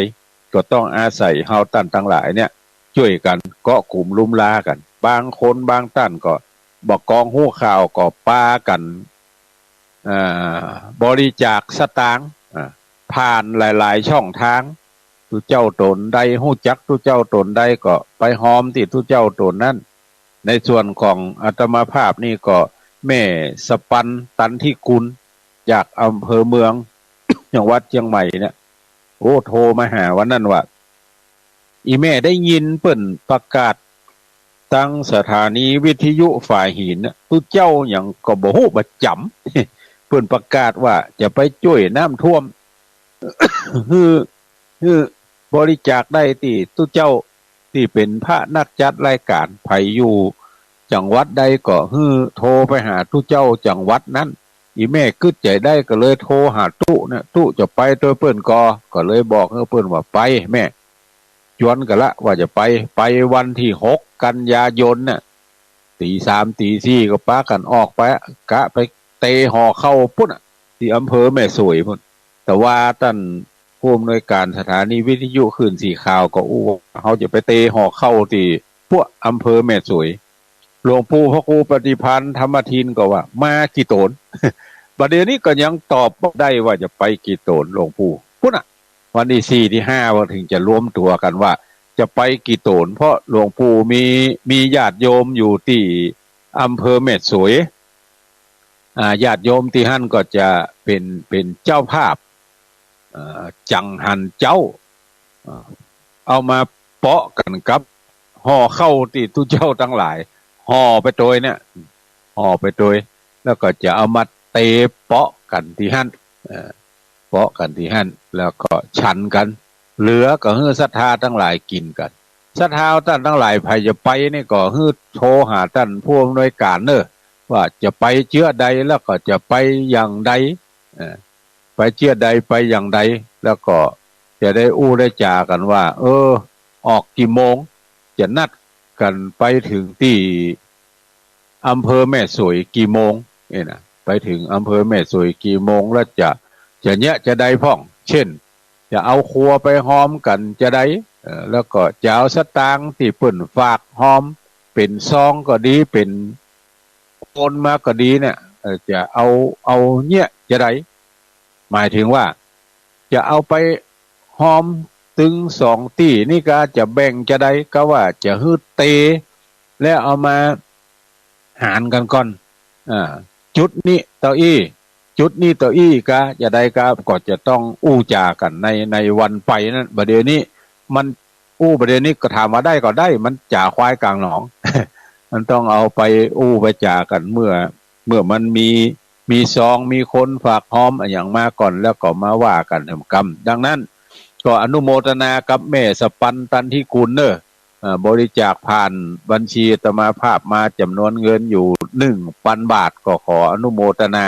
ก็ต้องอาศัยเฮาตั้นทั้งหลายเนี่ยช่วยกันเกาะกลุ่มลุมลากันบางคนบางตั้นก็บอกกองหู้ข่าวก็ปากันบริจาคสตางค์ผ่านหลายๆช่องทางทุเจ้าตนใดหู้จักทุเจ้าตนใดก็ไปหอมที่ทุเจ้าตนนั้นในส่วนของอาตมาภาพนี่ก็แม่สปันตันที่กุลจากอำเภอเมือง จังหวัดเชียงใหม่เนี่ยโทรมาหาวันนั้นว่าอีแม่ได้ยินเปิ้นประกาศตั้งสถานีวิทยุฝ่ายหินทุเจ้าอย่างก็บ่ฮู้บ่จำ เปิ้นประกาศว่าจะไปช่วยน้ำท่วม คือบริจาคได้ที่ทุเจ้าที่เป็นพระนักจัดรายการไผอยู่จังหวัดใดก็โทรไปหาทุเจ้าจังหวัดนั้น อีแม่กึดใจได้ก็เลยโทรหาตู้เนี่ยตู้จะไปตัวเปิ้นก็เลยบอกเปิ้นว่าไปแม่ชวนกันละว่าจะไปวันที่6 กันยายนเนี่ยตี 3ตี 4ก็ป้ากันออกไปกะไปเตะห่อเข้าพุ่นที่อำเภอแม่สวยพุ่นแต่ว่าท่านผู้อำนวยการสถานีวิทยุคลื่นสีขาวก็อู้เขาจะไปเตะห่อเข้าที่พวกอำเภอแม่สวยหลวงปู่พระครูปฏิพันธ์ธรรมทินก็ว่ามากี่โตน ประเดี๋ยวนี้ก็ยังตอบได้ว่าจะไปกี่โตนหลวงปู่พุ่นวันที่4ที่5ว่าถึงจะรวมตัวกันว่าจะไปกี่โตนเพราะหลวงปู่มีญาติโยมอยู่ที่อำเภอแม่สวยญาติโยมที่หั่นก็จะเป็นเจ้าภาพจังหันเจ้าเอามาเปาะกันกับห่อเข้าที่ทุเจ้าทั้งหลายห่อไปโดยเนี่ยห่อไปโดยแล้วก็จะเอามาเตะเปาะกันที่หั่นเปาะกันที่หั่นแล้วก็ฉันกันเหลือก็ฮื้อศรัทธาทั้งหลายกินกันศรัทธาท่านทั้งหลายใครจะไปนี่ก็ฮื้อโทรหาท่านผู้อำนวยการเนอะว่าจะไปเชื้อใดแล้วก็จะไปอย่างใดไปเชื้อใดไปอย่างใดแล้วก็จะได้อู้ได้จากันว่าออกกี่โมงจะนัดกันไปถึงที่อำเภอแม่สวยกี่โมงนี่นะไปถึงอำเภอแม่สวยกี่โมงแล้วจะเนี้ยจะได้พ่องเช่นจะเอาครัวไปหอมกันจะได้แล้วก็จะเอาสตางค์ที่เปิ่นฝากหอมเป็นซองก็ดีเป็นโอนมาก็ดีเนี่ยจะเอาเนี้ยจะได้หมายถึงว่าจะเอาไปหอมถึง2ที่นี่ก็จะแบ่งจะได้ก็ว่าจะฮืดเตแล้วเอามาหารกันก่อนจุดนี้เต้าอี้จุดนี้เต้าอี้ก็จะได้ก็จะต้องอู้จากันในวันไปนั้นประเดี๋ยวนี้มันอู้ประเดี๋ยวนี้ก็ถามมาได้ก็ได้มันจ่าควายกลางหนอง มันต้องเอาไปอู้ไปจากันเมื่อมันมีซองมีคนฝากหอมอย่างมาก่อนแล้วก็มาว่ากันทำกรรมดังนั้นก็อนุโมทนากับแม่สปันตันที่กุลเนอะบริจาคผ่านบัญชีอาตมาภาพมาจำนวนเงินอยู่ 1,000 บาทก็ขออนุโมทนา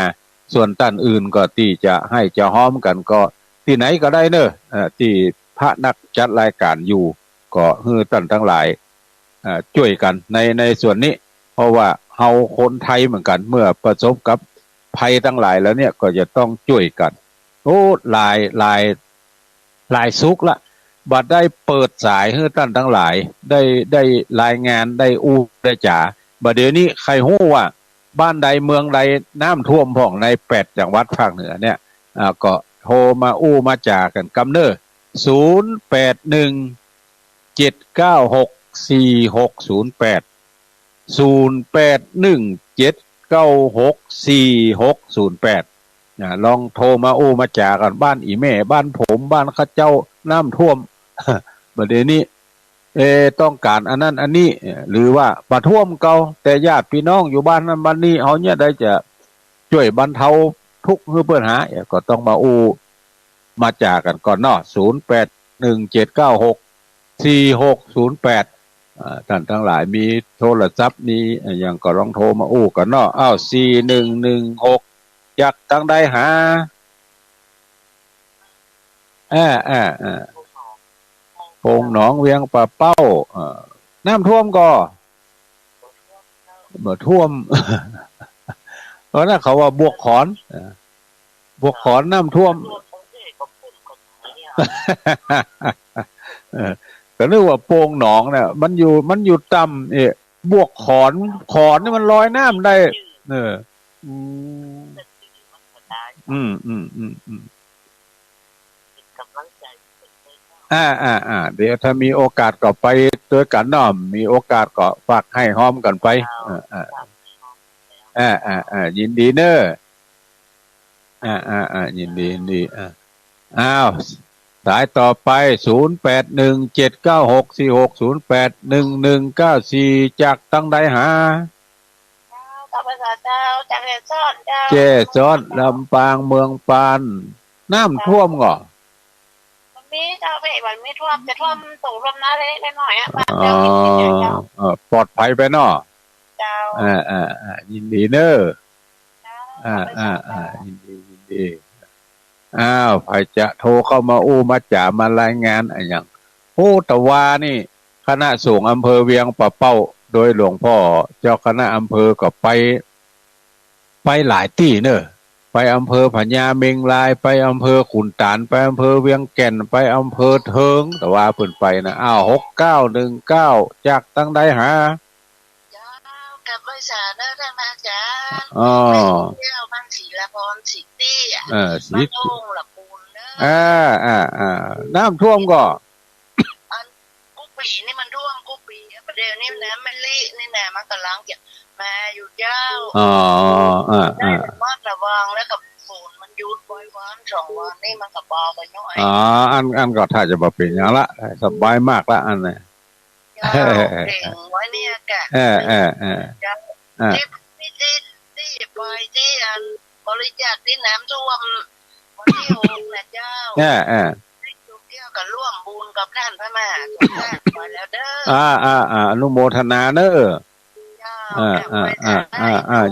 ส่วนท่านอื่นก็ที่จะให้จะหอมกันก็ที่ไหนก็ได้เนอะที่พระนักจัดรายการอยู่ก็ฮือท่านทั้งหลายช่วยกันในส่วนนี้เพราะว่าเฮาคนไทยเหมือนกันเมื่อประสบกับภัยทั้งหลายแล้วเนี่ยก็จะต้องช่วยกันหลายสุขละบัดได้เปิดสายให้ท่านทั้งหลายได้รายงานได้อู้ได้จ่าบัดเดี๋ยวนี้ใครฮู้ว่าบ้านใดเมืองใดน้ำท่วมพ่องใน8จังหวัดภาคเหนือเนี่ยก็โทรมาอู้มาจ่ากันกำเนอ0817964608ลองโทรมาอู้มาจ่ากันบ้านอีแม่บ้านผมบ้านข้าเจ้าน้ำท่วม ประเดี๋ยวนี้ต้องการอันนั้นอันนี้หรือว่าประท่วมเก่าแต่ญาติพี่น้องอยู่บ้านนั้นบ้านนี้เขาเนี่ยได้จะช่วยบรรเทาทุกข์ให้เพื่อนหาก็ต้องมาอู้มาจ่ากันก่อนเนาะ0817964608ท่านทั้งหลายมีโทรศัพท์นี้อย่างก็ลองโทรมาอู้กันเนาะ4116อยากตั้งได้หาโป่งหนองเวียงป่าเป้าน้ำท่วมก็บ่ท่วม เพราะนั้นเขาว่าบวกขอนน้ำท่วม ก็นึกว่าโป่งหนองเนี่ยมันอยู่ต่ำบวกขอนนี่มันลอยน้ำได้เดี๋ยวถ้ามีโอกาสก็ไปด้วยกันเนาะมีโอกาสก็ฝากให้หอมกันไปยินดีเนอะยินดีอ้าวสายต่อไป08179646081194จากตั้งใดหาต่อภาษาเจ้าจากเจซ้อนลำปางเมืองปานน้ำท่วมก่อมันมีเจ้าไปมันไม่ท่วมจะท่วมสูงท่วมน้าเล็กๆน้อยๆบ้านเจ้าปลอดภัยไปเนาะเจ้ายินดีเนอะ ยินดียินดีอ้าวใครจะโทรเข้ามาอู้มาจ่ามารายงานอะไรอย่างโอ้ตะวานี่คณะสงฆ์อำเภอเวียงป่าเป้าโดยหลวงพ่อเจ้าคณะอำเภอก็ไปหลายที่เนอะไปอำเภอพญาเมงรายไปอำเภอขุนตานไปอำเภอเวียงแก่นไปอำเภอเทิงแต่ว่าเพิ่นไปนะอ้าว6919จากตั้งใดหาเจ้ากับภาษาเนอะท่านอาจารย์อ๋อเที่ยวบ้านศรีละพรสิตี้อ่ะสิบ้านโอ่งละปูนเนอะน้ำท่วมก็อันกุ๊ปีนี่มันท่วมกุ๊ปีประเดี๋ยวนี้นะมันเละนี่นะมันกำลังจะมาอยู่เจ้าได้ระมัดระวังแล้วกับฝนมันหยุดไว้วัน2 วันนี่มันก็เบาไปหน่อยอันก็ถ้าจะมาเป็นอย่างละสบายมากละอันเนี่ยเก่งไว้เนี่ยแกที่ไปที่อันบริจาคที่น้ำท่วมวันที่6นะเจ้าที่เกี่ยวกับร่วมบุญกับท่านพระมหาสมภารไปแล้วเด้ออนุโมทนาเนอะ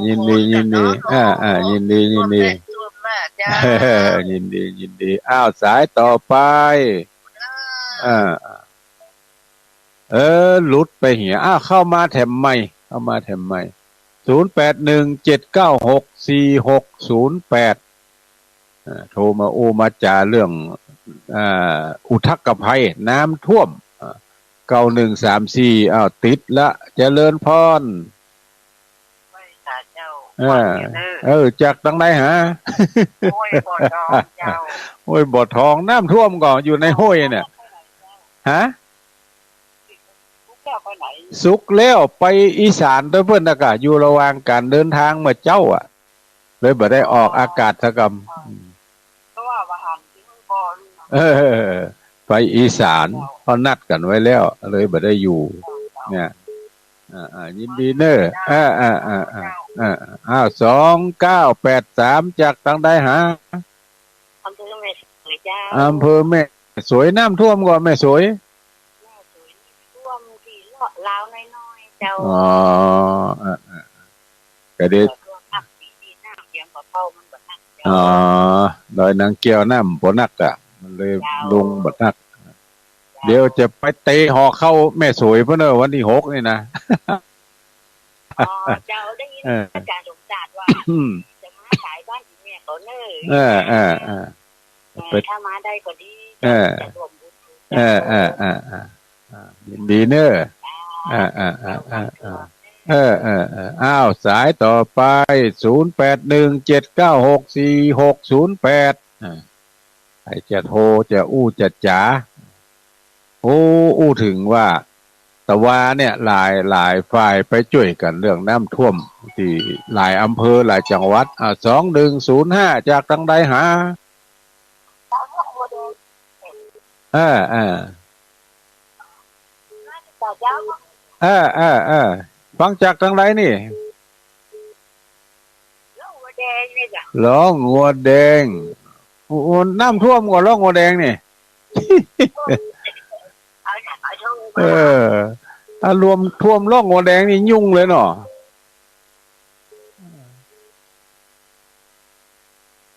ยินดียินดียินดียินดียินดียินดีอ้าวสายต่อไปหลุดไปเหียเข้ามาแถมใหม่0817964608โทรมาโอมาจาเรื่องอุทกภัยน้ำท่วม9134ติดละเจริญพรจากตั้งไหนฮะห้วยบ่อทองเจ้าห้วยบ่อทองน้ำท่วมก่อนอยู่ในห้วยเนี่ยฮะสุกแล้วไปอีสานด้วยเพื่อนอากาศอยู่ระหว่างการเดินทางมาเจ้าเลยบ่ได้ออกอากาศสักคำไปอีสานเขานัดกันไว้แล้วเลยบ่ได้อยู่เนี่ยยินดีเนอะ2983จากตั้งได้หาอำเภอแม่สวยเจ้าอำเภอแม่สวยน้ำท่วมก่อนแม่สวยท่วมที่ลาวน้อยๆเจ้าก็ได้ดอยนางเกียวน้ำบ่นักมันเลยลงบ่นักเดี๋ยวจะไปเตะหอเข้าแม่สวยเพื่อนวันที่6นี่นะเจ้าได้ยินอาจารย์สมศาสตร์ว่าจะมาขายบ้านอีแม่เขาเนอะถ้ามาได้ก็ดีจะรวมบุญยินดีเนอะอ้าวสายต่อไป0817964608ใครจะโทรจะอู้จะจ๋าอู้ถึงว่าตะวาเนี่ยหลายฝ่ายไปช่วยกันเรื่องน้ำท่วมที่หลายอำเภอหลายจังหวัด2105จากตั้งใดหาฟังจากตั้งใดนี่ล้องัวแดงน้ำท่วมกว่าล้องัวแดงนี่รวมท่วมล่องหัวแดงนี่ยุ่งเลยเนาะ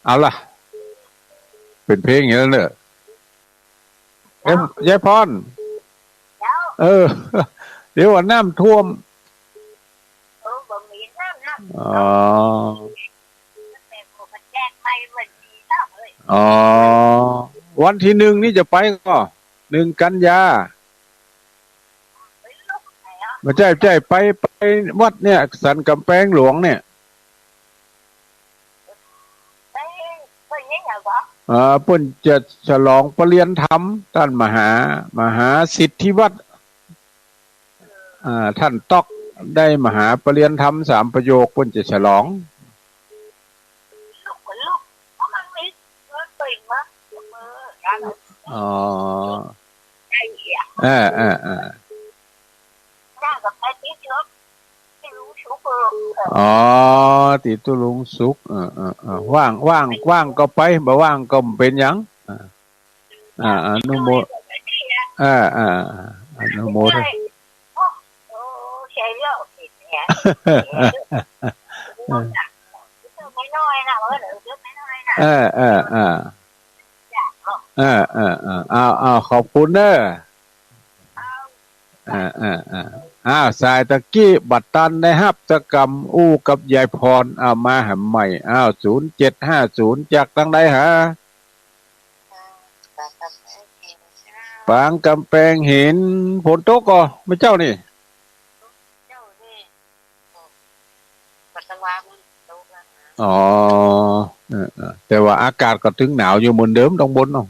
เอาล่ะเป็นเพลงอย่างนั้นเนอะยายพรเดี๋ยวว่าน้ำท่วมวันที่1นี่จะไปก็1 กันยาไม่ใช่ไปวัดเนี่ยสันกำแพงหลวงเนี่ยเพิ่นจะฉลองปริญญาธรรมท่านมหาสิทธิวัฒน์ท่านตอกได้มหาปริญญาธรรม3 ประโยคเพิ่นจะฉลองติตุลุงสุกว่างก็ไปบ่ว่างก็เป็นหยังอนุโมอนุโมทนา เอาขอบคุณเด้อสายตะกี้บัตรตันได้ฮับตะกรรมอู้กับยายพรมาหาใหม่0750จากตั้งใดหาปางกำแพงเห็นฝนตกก่อไม่เจ้านี่อ๋อแต่ว่าอากาศก็ถึงหนาวอยู่เหมือนเดิมตรงบนเนาะ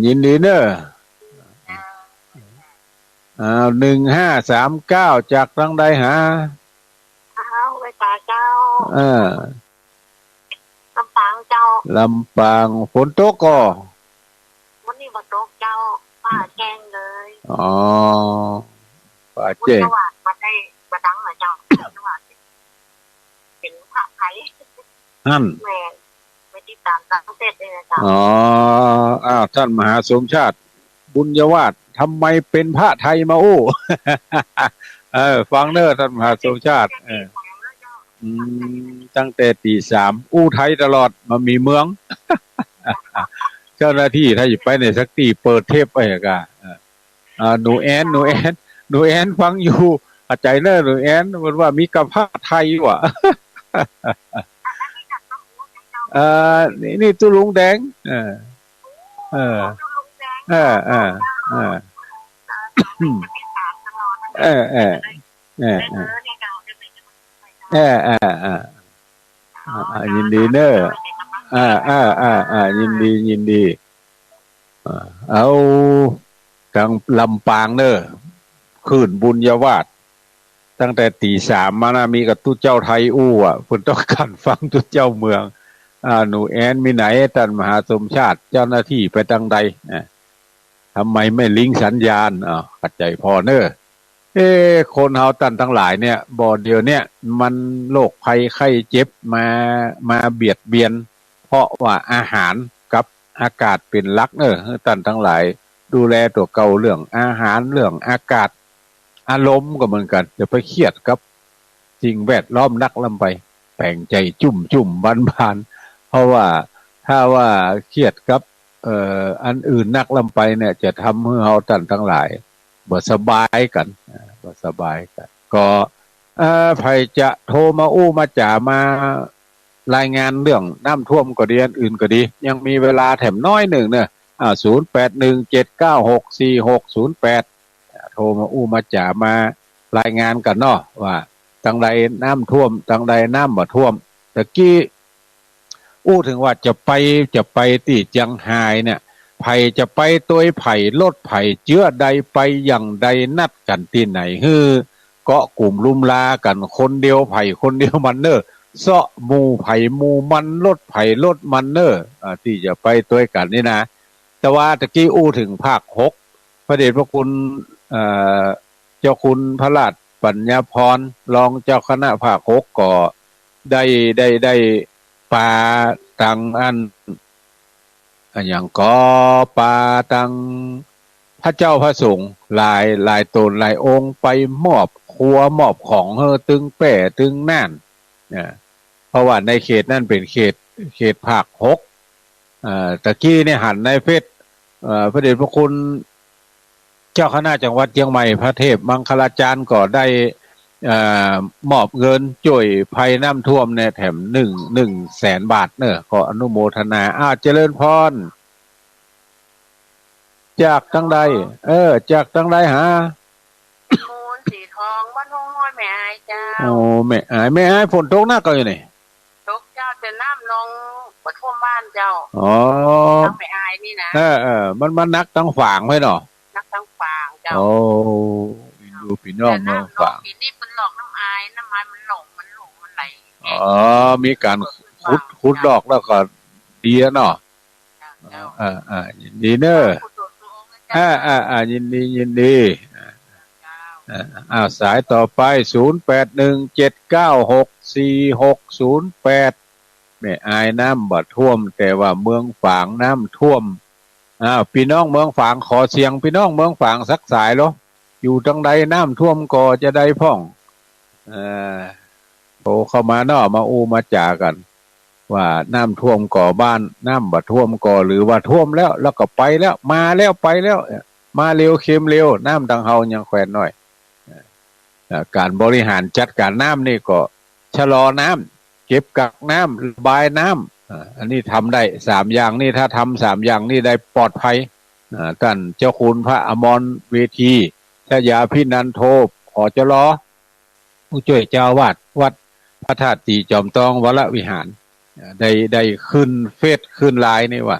ยินดีเนอะ1539จากทางใดหาไปตาเจ้าลำปางเจ้าลำปางฝนตกก่อวันนี้ฝนตกเจ้าป้าแจ้งเลยอ๋อป้าแจ้งมาได้มาดังเหรอเจ้าเป็นพระไทยนั่นแม่ไม่ติดตามต่างประเทศเลยนะเจ้าท่านมหาสมชาติบุญยวาดทำไมเป็นพระไทยมาอู้ฟังเนอท่านมหาสมชาติตั้งแต่ตี3อู้ไทยตลอดมามีเมือง เจ้าหน้าที่ถ้าอยู่ไปในสักตีเปิดเทปไปกะหนูแอนฟังอยู่อาใจเนอหนูแอนมันว่ามีกับพระไทยว่ะ นี่ตุลุงแดงยินดีเนอะยินดีเอาทางลำปางเนอะขึ้นบุญยวาดตั้งแต่ตี3มานะมีกับตู้เจ้าไทยอู้เพิ่นต้องการฟังตู้เจ้าเมืองหนูแอนมีไหนท่านมหาสมชาติเจ้าหน้าที่ไปทางใดทำไมไม่ลิงก์สัญญาณขัดใจพอเนอะคนเฮาตันทั้งหลายเนี่ยบ่เดียวเนี่ยมันโรคภัยไข้เจ็บมาเบียดเบียนเพราะว่าอาหารกับอากาศเป็นหลักตันทั้งหลายดูแลตัวเก่าเรื่องอาหารเรื่องอากาศอารมณ์ก็เหมือนกันอย่าไปเครียดกับสิ่งแวดล้อมนักลำไปแปลงใจจุ่มบานเพราะว่าถ้าว่าเครียดกับอันอื่นนักลำไปเนี่ยจะทำให้เฮาตันทั้งหลายบ่สบายกันก็ใครจะโทรมาอู้มาจ่ามารายงานเรื่องน้ำท่วมก็ดีอันอื่นก็ดียังมีเวลาแถมน้อยหนึ่งเนี่ย0817964608โทรมาอู้มาจ่ามารายงานกันเนาะว่าทางใดน้ำท่วมทางใดน้ำบ่ท่วมตะกี้อู้ถึงว่าจะไปที่เจียงไฮ้เนี่ยไผ่จะไปตัวไผ่รถไผ่เจื้อใดไปอย่างใดนัดกันที่ไหนเกาะกลุ่มลุมลากันคนเดียวไผ่คนเดียวมันเนอเสาะหมู่ไผ่หมู่มันรถไผ่รถมันเนอที่จะไปตัวกันนี่นะแต่ว่าตะกี้อู้ถึงภาค6พระเดชพระคุณเจ้าคุณพระราชปัญญาพรรองเจ้าคณะภาค6ก็ได้ปาตังอันอย่างก็ปาตังพระเจ้าพระสงฆ์หลายตนหลายองค์ไปมอบครัวมอบของตึงแป่ตึงน่านเพราะว่าในเขตนั่นเป็นเขตภาค6ตะกี้เนี่ยหันในเฟซพระเดชพระคุณเจ้าคณะจังหวัดเชียงใหม่พระเทพมังคลาจารย์ก็ได้มอบเงินช่วยภัยน้ำท่วมเนี่ยแถม100,000 บาทเนอะขออนุโมทนาเจริญพรจากตั้งใดจากตั้งใดหามูลสีทองบ้านห้วยแม่อายเจ้าแม่อายฝนตกหนักก็อยู่นี่ตกเจ้าจะน้ำลงบ่ท่วมบ้านเจ้าแม่อายนี่นะมันนักทั้งฝางไว้เนาะนักทั้งฝางเจ้าดูพี่น้องเมืองฝางปีนี้มันหลอกน้ำอายมันหลงมันไหลมีการขุดดอกแล้วก็ดีเนาะดีเนอะยินดีสายต่อไป0817964608แม่อายน้ำบ่ท่วมแต่ว่าเมืองฝางน้ำท่วมพี่น้องเมืองฝางขอเสียงพี่น้องเมืองฝางสักสายเหรออยู่ตรงใดน้ำท่วมก็จะได้พ่องฝ รเข้ามาเนาะมาอู้มาจากันว่าน้ำท่วมก่อบ้านน้ำบ่ท่วมก่อหรือว่าท่วมแล้วก็ไปแล้วมาแล้วไปแล้วมาเร็วเค็มเร็วน้ำดังเฮายังแขวนหน่อยการบริหารจัดการน้ำนี่ก็ชะลอน้ำเก็บกักน้ำระบายน้ำอันนี้ทำได้3อย่างนี่ถ้าทำ3อย่างนี่ได้ปลอดภัยท่านเจ้าคุณพระอมรเวทีชยาพินันโทขอจรอผู้ช่วยเจ้าวาดวัดพระธาตุตีจอมทองวรวิหารได้ขึ้นเฟซขึ้นไลน์นี่ว่า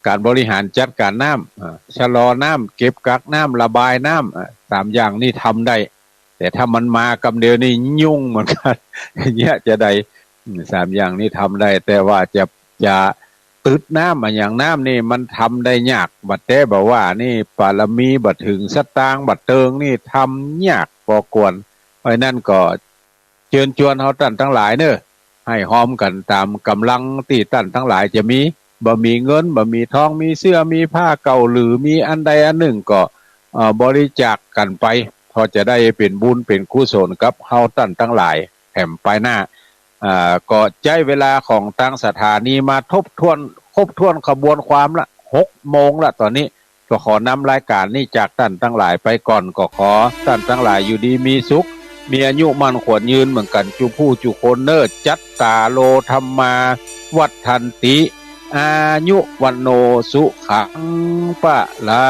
การบริหารจัดการน้ำชะลอน้ำเก็บกักน้ำระบายน้ำ3อย่างนี่ทำได้แต่ถ้ามันมากำเดียวนี่ยุ่งเหมือนกันเนี่ยจะได้3อย่างนี่ทำได้แต่ว่าจะตึดน้ำอย่างน้ำนี่มันทำได้ยากบัดแต่บอกว่านี่ปารมีบัดถึงสตางค์บัดเติงนี่ทำยากพอกวนเพราะนั่นก็เชิญชวนเขาท่านทั้งหลายเนอะให้หอมกันตามกำลังที่ท่านทั้งหลายจะมีบ่มีเงินบ่มีทองมีเสื้อมีผ้าเก่าหรือมีอันใดอันหนึ่งก็บริจาคกันไปพอจะได้เป็นบุญเป็นกุศลกับเฮาท่านทั้งหลายแถมไปหน้าก็ใช้เวลาของตั้งสถานีมาครบถ้วนขบวนความละ6 โมงละตอนนี้ก็ขอนำรายการนี้จากท่านทั้งหลายไปก่อนก็ขอท่านทั้งหลายอยู่ดีมีสุขมีอายุมั่นขวัญยืนเหมือนกันจุผู้จุคนเนอจัตตาโลธรรมาวัฏทันติอายุวันโนสุขังปะลา